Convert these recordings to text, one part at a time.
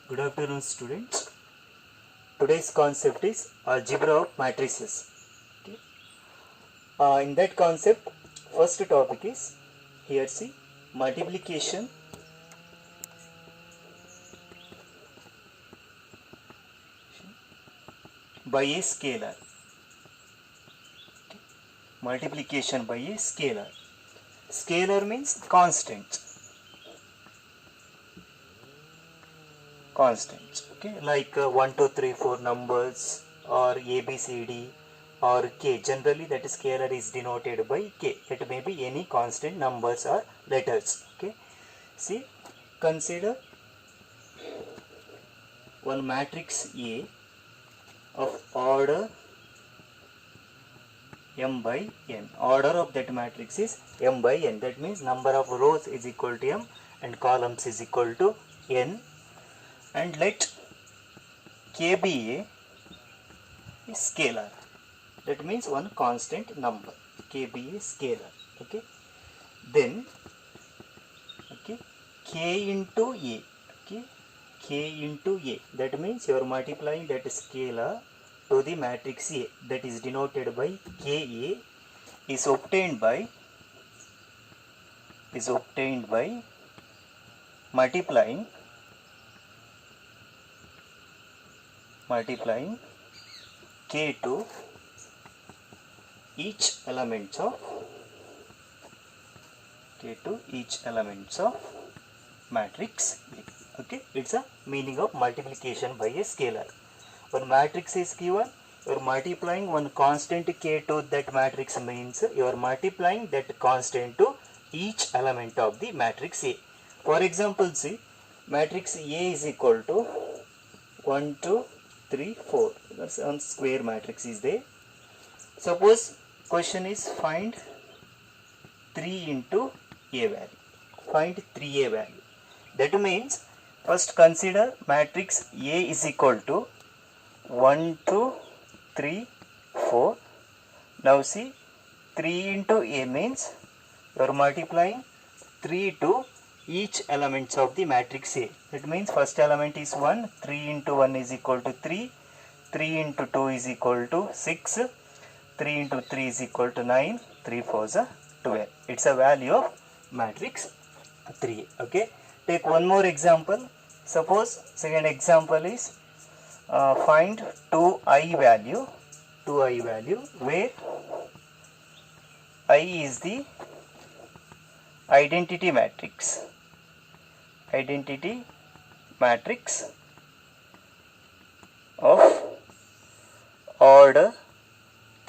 Good afternoon, students. Today's concept is algebra of matrices. Okay. In that concept, first topic is here see multiplication by a scalar. Okay. Multiplication by a scalar. Scalar means constant. Constants, okay, like 1 2 3 4 numbers or a b c d or k. Generally that scalar is denoted by k. It may be any constant numbers or letters. Okay, see, consider one matrix A of order m by n. Order of that matrix is m by n. That means number of rows is equal to m and columns is equal to n, and let k be a scalar. That means one constant number. K be a scalar. Okay. Then okay, k into a. Okay, k into a. That means you are multiplying that scalar to the matrix A, that is denoted by ka, is obtained by multiplying k to each elements of matrix A. Okay, it's a meaning of multiplication by a scalar. When matrix is given, you are multiplying one constant k to that matrix, means you are multiplying that constant to each element of the matrix A. For example, see, matrix A is equal to 1 2 3 4. That's one square matrix is there. Suppose question is find 3 into a value. Find 3a value. That means first consider matrix A is equal to 1 2 3 4. Now see, 3 into a means you are multiplying 3 to each elements of the matrix A. That means first element is 1, 3 into 1 is equal to 3, 3 into 2 is equal to 6, 3 into 3 is equal to 9, 3 4s are 12. It's a value of matrix 3. Okay, take one more example. Suppose second example is find 2i value, where I is the identity matrix of order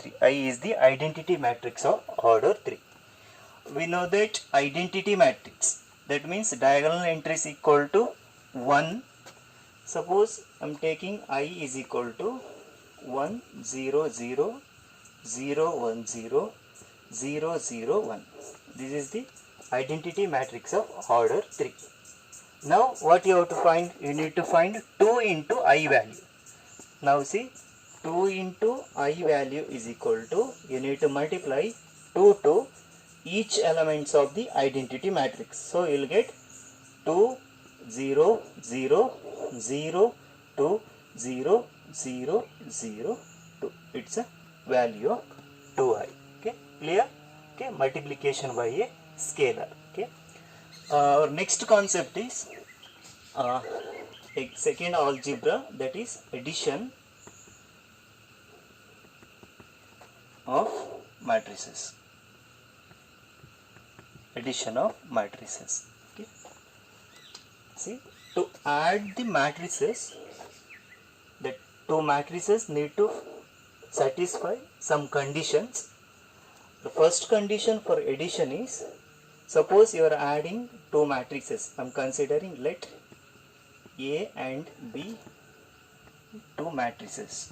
3. I is the identity matrix of order 3. We know that identity matrix, that means diagonal entries equal to 1. Suppose I am taking I is equal to 1 0 0 0 1 0 0 0 1. This is the identity matrix of order 3. Now what you have to find? You need to find 2 into I value. Now see, 2 into I value is equal to, you need to multiply 2 to each elements of the identity matrix. So you will get 2 0 0 0 2 0 0 0 2. It's a value of 2i. Okay, clear? Okay, multiplication by a scalar. Okay, our next concept is a second algebra, that is addition of matrices. Okay, see, to add the matrices, the two matrices need to satisfy some conditions. The first condition for addition is, suppose you are adding two matrices. I am considering, let A and B, two matrices.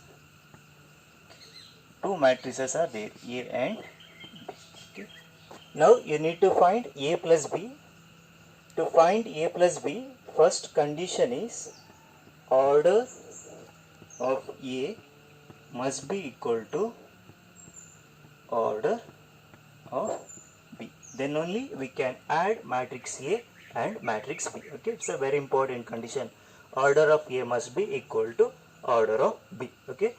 Two matrices are there, A and B. Okay. Now you need to find A plus B. To find A plus B, first condition is order of A must be equal to order of B. Then only we can add matrix A and matrix B. Okay, it's a very important condition. order of A must be equal to order of B. Okay.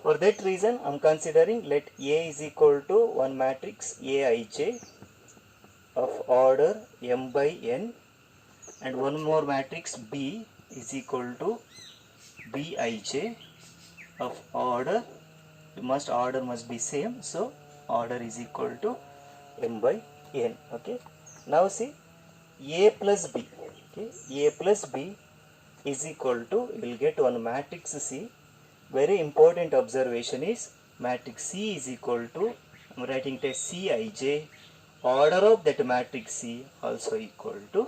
For that reason, I am considering let A is equal to one matrix Aij of order m by n, and one more matrix B is equal to Bij of order must be same, so order is equal to m by n. Okay. Now see A plus B. Okay. A plus B is equal to, you will get one matrix C. Very important observation is matrix C is equal to, I am writing it as Cij, order of that matrix C also equal to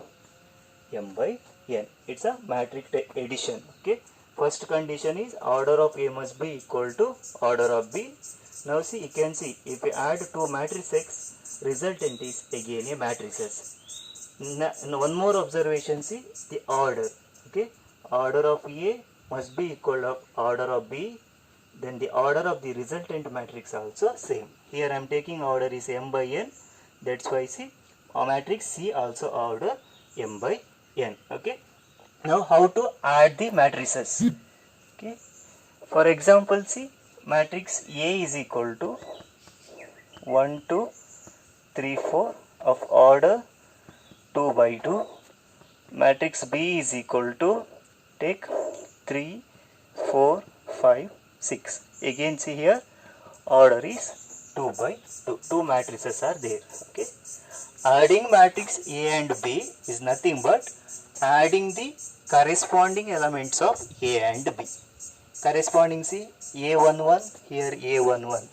m by n. It's a matrix addition. Okay. First condition is order of A must be equal to order of B. Now see, you can see if we add two matrices, resultant is again a matrices. Now one more observation, see the order. Okay. Order of A must be equal to order of B, then the order of the resultant matrix also same. Here I am taking order is m by n, that's why see matrix C also order m by n. Okay. Now how to add the matrices? Okay. For example, see matrix A is equal to 1 2 3 4 of order 2 by 2. Matrix B is equal to, take 3 4 5 6. Again see here order is 2 by 2. Two matrices are there. Okay. Adding matrix A and B is nothing but adding the corresponding elements of A and B. Corresponding, see A11 here A11,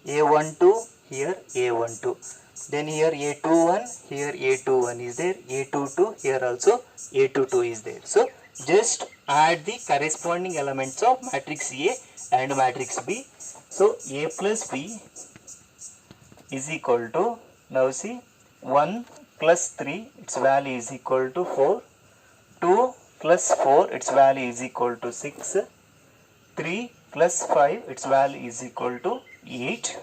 A12 here A12, then here A21 here A21 is there, A22 here also A22 is there. So just add the corresponding elements of matrix A and matrix B. So A plus B is equal to, now see 1 plus 3 its value is equal to 4, 2 plus 4 its value is equal to 6, 3 plus 5 its value is equal to 8,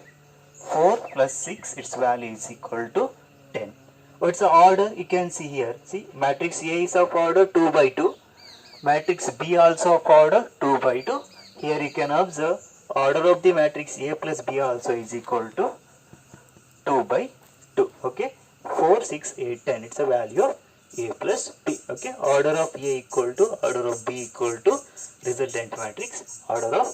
4 plus 6 its value is equal to 10. What's the order? You can see here. See matrix A is of order 2 by 2. Matrix B also of order 2 by 2. Here you can observe order of the matrix A plus B also is equal to 2 by 2. Okay. 4, 6, 8, 10. It's a value of A plus B. Okay. Order of A equal to order of B equal to resultant matrix order of,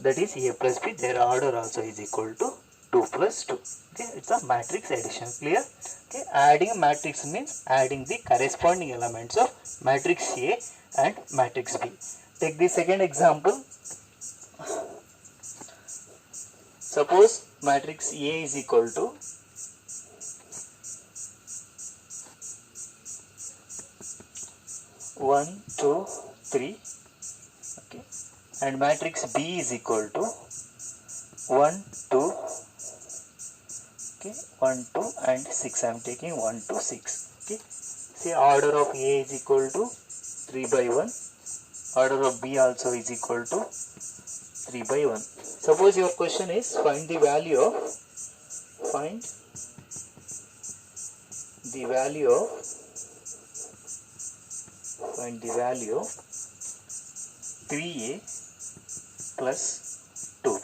that is A plus B. Their order also is equal to 2 plus 2. Okay. It's a matrix addition. Clear? Okay. Adding matrix means adding the corresponding elements of matrix A and matrix B. Take the second example. Suppose matrix A is equal to 1 2 3, okay, and matrix B is equal to 1 2, okay, 1 2 and 6. I am taking 1 2 6. Okay. Say order of A is equal to 3 by 1. Order of B also is equal to 3 by 1. Suppose your question is find the value of 3A plus 2B.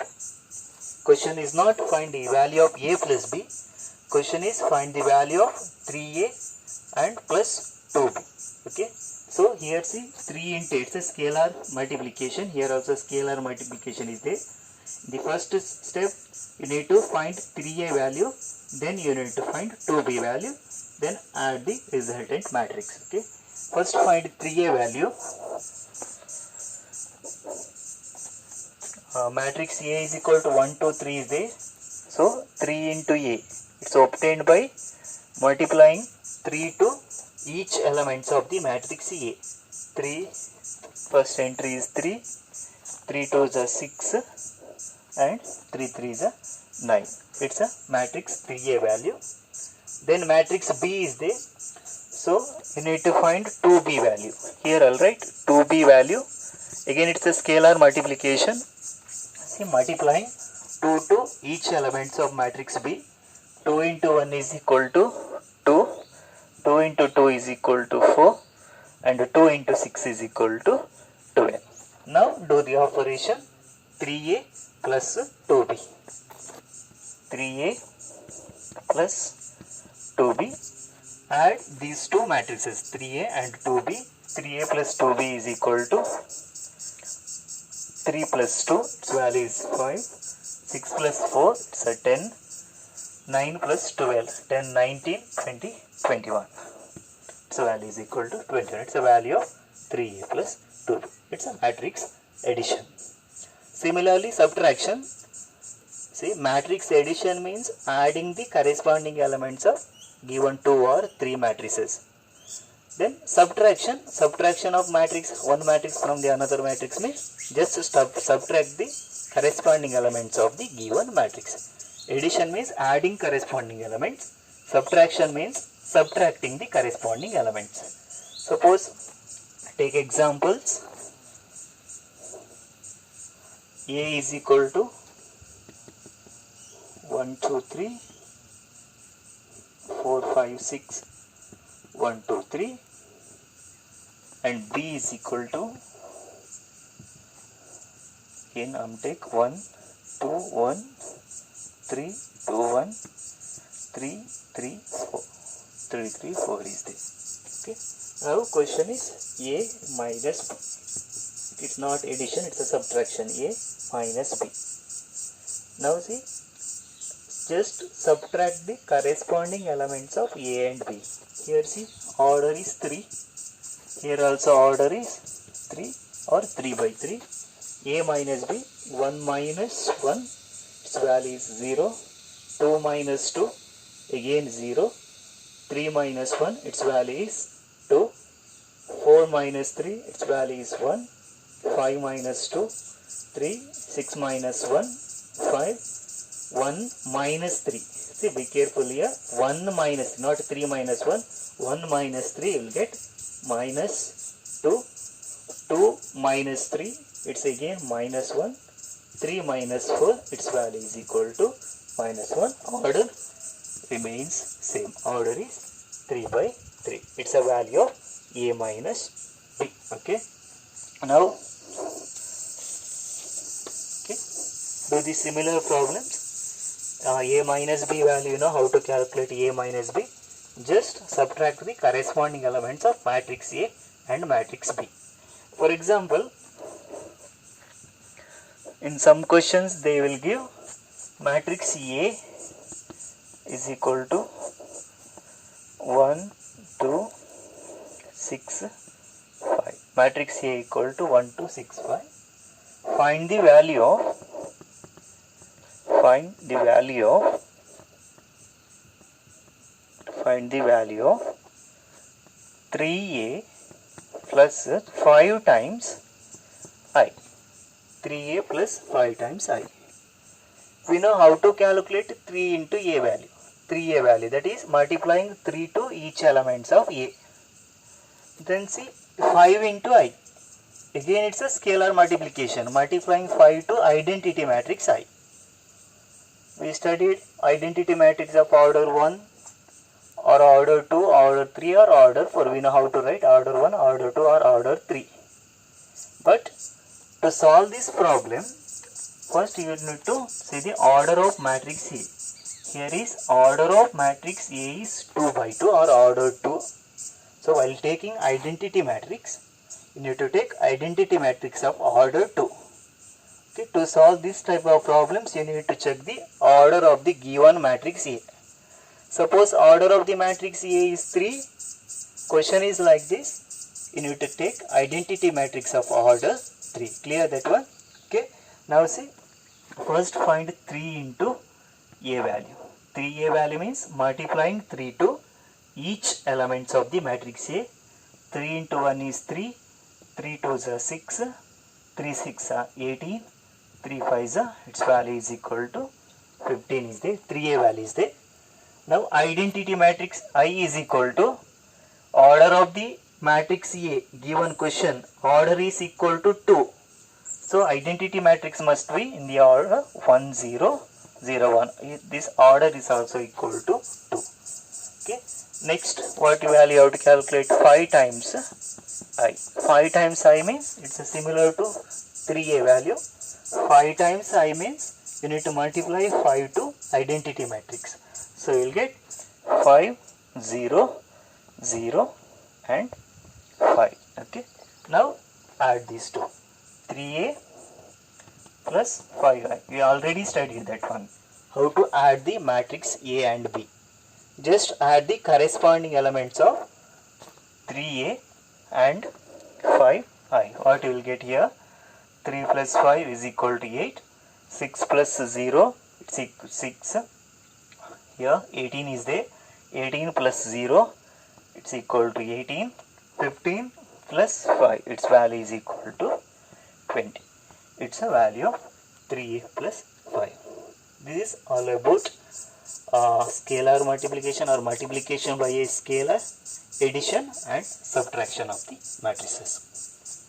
Question is not find the value of A plus B. Question is find the value of 3A and plus 2B. Okay. So here see 3 into, it's a scalar multiplication. Here also scalar multiplication is there. The first step you need to find 3A value, then you need to find 2B value, then add the resultant matrix. Okay. First find 3A value. Matrix A is equal to 1 2 3 is there. So 3 into A. It's obtained by multiplying 3 to each elements of the matrix A. 3, first entry is 3, 3 2s are 6 and 3 3s are 9. It's a matrix 3A value. Then matrix B is there. So you need to find 2B value. Here I'll write 2B value. Again it's a scalar multiplication. See multiplying 2 to each elements of matrix B. 2 into 1 is equal to 2. 2 into 2 is equal to 4 and 2 into into 6 is equal to 12. Now do the operation 3a plus 2b. 3a plus 2b. Add these two matrices 3a and 2b. 3a plus 2b is equal to 3 plus 2, its value is 5. 6 plus 4, it's a 10. 9 plus 12, 10, 19, 20, 21. Its value is equal to 21. It's a value of 3a plus 2b. It's a matrix addition. Similarly, subtraction. See, matrix addition means adding the corresponding elements of given 2 or 3 matrices. Then subtraction of matrix, one matrix from the another matrix means just subtract the corresponding elements of the given matrix. Addition means adding corresponding elements. Subtraction means subtracting the corresponding elements. Suppose, take examples. A is equal to 1, 2, 3, 4, 5, 6, 1, 2, 3, and B is equal to, again take 1, 2, 1, 3, 2, 1, 3, 3, 4. 3, 3, 4 is there. Okay. Now question is A minus B. It's not addition, it's a subtraction. A minus B. Now see, just subtract the corresponding elements of A and B. Here see, order is 3. Here also order is 3 or 3 by 3. A minus B, 1 minus 1, its value is 0. 2 minus 2, again 0. 3 minus 1, its value is 2. 4 minus 3, its value is 1. 5 minus 2, 3. 6 minus 1, 5. 1 minus 3. See, be careful here. 1 minus, not 3 minus 1. 1 minus 3 will get minus 2. 2 minus 3, it's again minus 1. 3 minus 4, its value is equal to minus 1. Order remains same. Order is 3 by 3. It's a value of A minus B. Okay. Now, okay, do the similar problems. A minus B value, you know how to calculate A minus B. Just subtract the corresponding elements of matrix A and matrix B. For example, in some questions they will give matrix A is equal to 1, 2, 6, 5. Matrix A equal to 1, 2, 6, 5. Find the value of 3a plus 5 times I. 3a plus 5 times I. We know how to calculate 3 into a value. 3a value, that is multiplying 3 to each elements of a. Then see 5 into I. Again it's a scalar multiplication, multiplying 5 to identity matrix I. We studied identity matrix of order 1 or order 2, order 3 or order 4. We know how to write order 1, order 2 or order 3. But to solve this problem, first you need to see the order of matrix A. Here is order of matrix A is 2 by 2 or order 2. So while taking identity matrix, you need to take identity matrix of order 2. Okay, to solve this type of problems, you need to check the order of the given matrix A. Suppose order of the matrix A is 3. Question is like this. You need to take identity matrix of order 3. Clear that one? Okay. Now see, first find 3 into A value. 3A value means multiplying 3 to each elements of the matrix A. 3 into 1 is 3. 3 2s are 6. 3 6 are 18. 3 5s are, its value is equal to 15 is there. 3A value is there. Now identity matrix I is equal to order of the matrix A given question, order is equal to 2. So identity matrix must be in the order 1 0 0 1. This order is also equal to 2. Okay. Next, what value you have to calculate? 5 times I. 5 times I means it's similar to 3a value. 5 times I means you need to multiply 5 to identity matrix. So you will get 5, 0, 0 and 5. Okay. Now add these two. 3a plus 5i. We already studied that one. How to add the matrix A and B. Just add the corresponding elements of 3a and 5i. What you will get here? 3 plus 5 is equal to 8. 6 plus 0, it's equal to 6. Here 18 is there. 18 plus 0, it's equal to 18. 15 plus 5, its value is equal to 20. It's a value of 3a plus 5. This is all about scalar multiplication or multiplication by a scalar, addition and subtraction of the matrices.